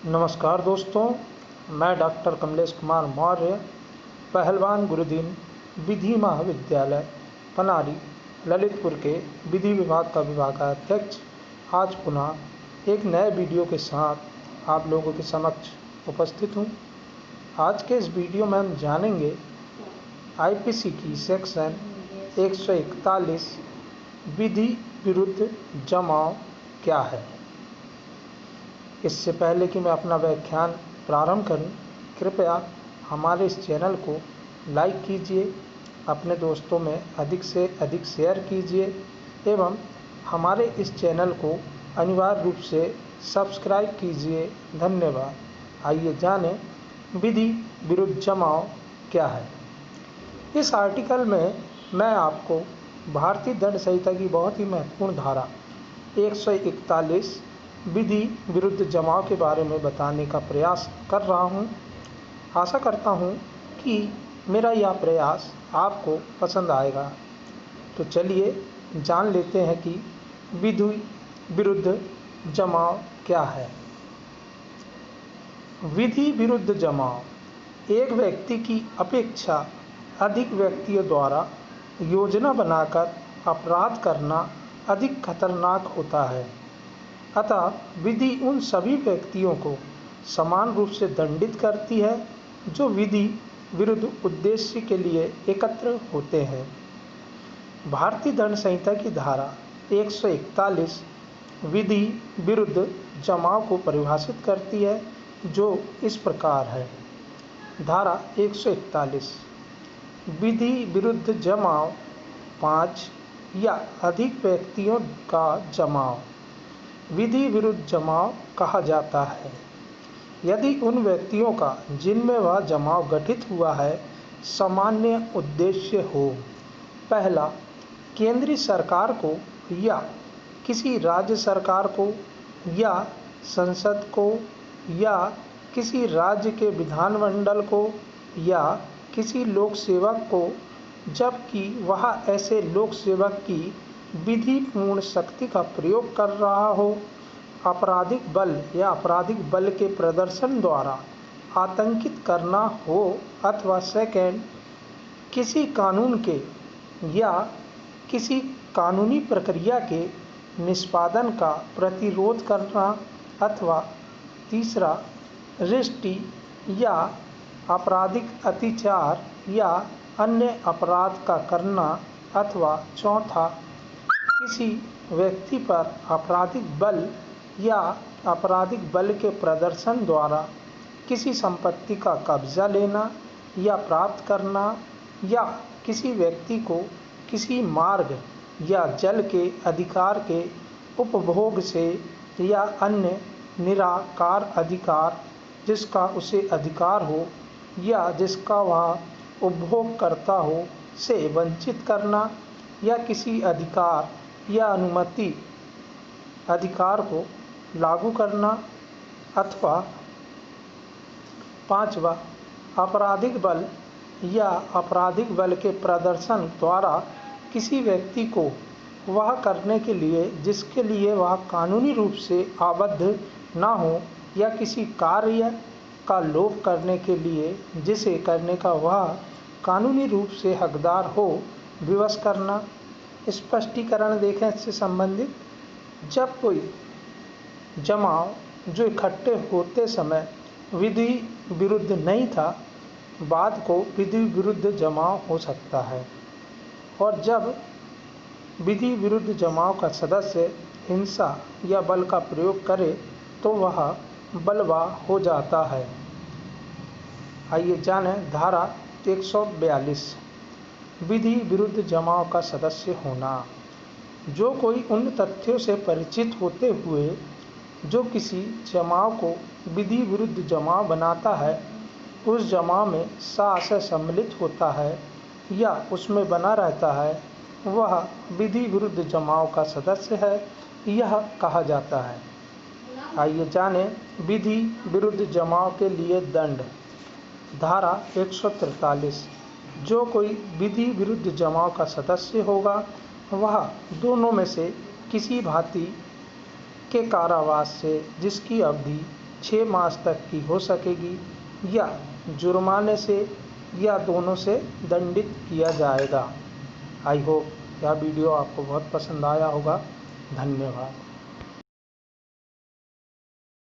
नमस्कार दोस्तों, मैं डॉक्टर कमलेश कुमार मौर्य, पहलवान गुरुदीन विधि महाविद्यालय पनारी ललितपुर के विधि विभाग का विभागाध्यक्ष आज पुनः एक नए वीडियो के साथ आप लोगों के समक्ष उपस्थित हूँ। आज के इस वीडियो में हम जानेंगे आईपीसी की सेक्शन 141 विधि विरुद्ध जमाव क्या है। इससे पहले कि मैं अपना व्याख्यान प्रारंभ करूं, कृपया हमारे इस चैनल को लाइक कीजिए, अपने दोस्तों में अधिक से अधिक शेयर कीजिए एवं हमारे इस चैनल को अनिवार्य रूप से सब्सक्राइब कीजिए। धन्यवाद। आइए जानें विधि विरुद्ध जमाव क्या है। इस आर्टिकल में मैं आपको भारतीय दंड संहिता की बहुत ही महत्वपूर्ण धारा 141 विधि विरुद्ध जमाव के बारे में बताने का प्रयास कर रहा हूं। आशा करता हूं कि मेरा यह प्रयास आपको पसंद आएगा। तो चलिए जान लेते हैं कि विधि विरुद्ध जमाव क्या है। विधि विरुद्ध जमाव एक व्यक्ति की अपेक्षा अधिक व्यक्तियों द्वारा योजना बनाकर अपराध करना अधिक खतरनाक होता है। अतः विधि उन सभी व्यक्तियों को समान रूप से दंडित करती है जो विधि विरुद्ध उद्देश्य के लिए एकत्र होते हैं। भारतीय दंड संहिता की धारा 141 विधि विरुद्ध जमाव को परिभाषित करती है, जो इस प्रकार है। धारा 141 विधि विरुद्ध जमाव 5 या अधिक व्यक्तियों का जमाव विधि विरुद्ध जमाव कहा जाता है यदि उन व्यक्तियों का जिनमें वह जमाव गठित हुआ है सामान्य उद्देश्य हो। पहला, केंद्रीय सरकार को या किसी राज्य सरकार को या संसद को या किसी राज्य के विधानमंडल को या किसी लोक सेवक को, जबकि वह ऐसे लोक सेवक की विधिपूर्ण शक्ति का प्रयोग कर रहा हो, आपराधिक बल या आपराधिक बल के प्रदर्शन द्वारा आतंकित करना हो, अथवा सेकंड, किसी कानून के या किसी कानूनी प्रक्रिया के निष्पादन का प्रतिरोध करना, अथवा तीसरा, रिष्टि या आपराधिक अत्याचार या अन्य अपराध का करना, अथवा चौथा, किसी व्यक्ति पर आपराधिक बल या आपराधिक बल के प्रदर्शन द्वारा किसी संपत्ति का कब्जा लेना या प्राप्त करना, या किसी व्यक्ति को किसी मार्ग या जल के अधिकार के उपभोग से या अन्य निराकार अधिकार जिसका उसे अधिकार हो या जिसका वह उपभोग करता हो से वंचित करना, या किसी अधिकार या अनुमति अधिकार को लागू करना, अथवा पांचवा, आपराधिक बल या आपराधिक बल के प्रदर्शन द्वारा किसी व्यक्ति को वह करने के लिए जिसके लिए वह कानूनी रूप से आबद्ध ना हो, या किसी कार्य का लोभ करने के लिए जिसे करने का वह कानूनी रूप से हकदार हो, विवश करना। स्पष्टीकरण देखें इससे संबंधित। जब कोई जमाव जो इकट्ठे होते समय विधि विरुद्ध नहीं था, बाद को विधि विरुद्ध जमाव हो सकता है। और जब विधि विरुद्ध जमाव का सदस्य हिंसा या बल का प्रयोग करे तो वह बलवा हो जाता है। आइए जानें धारा 142 विधि विरुद्ध जमाव का सदस्य होना। जो कोई उन तथ्यों से परिचित होते हुए जो किसी जमाव को विधि विरुद्ध जमाव बनाता है, उस जमाव में से सम्मिलित होता है या उसमें बना रहता है, वह विधि विरुद्ध जमाव का सदस्य है, यह कहा जाता है। आइए जानें विधि विरुद्ध जमाव के लिए दंड। धारा 143 जो कोई विधि विरुद्ध जमाव का सदस्य होगा, वह दोनों में से किसी भांति के कारावास से जिसकी अवधि 6 मास तक की हो सकेगी या जुर्माने से या दोनों से दंडित किया जाएगा। आई होप यह वीडियो आपको बहुत पसंद आया होगा। धन्यवाद।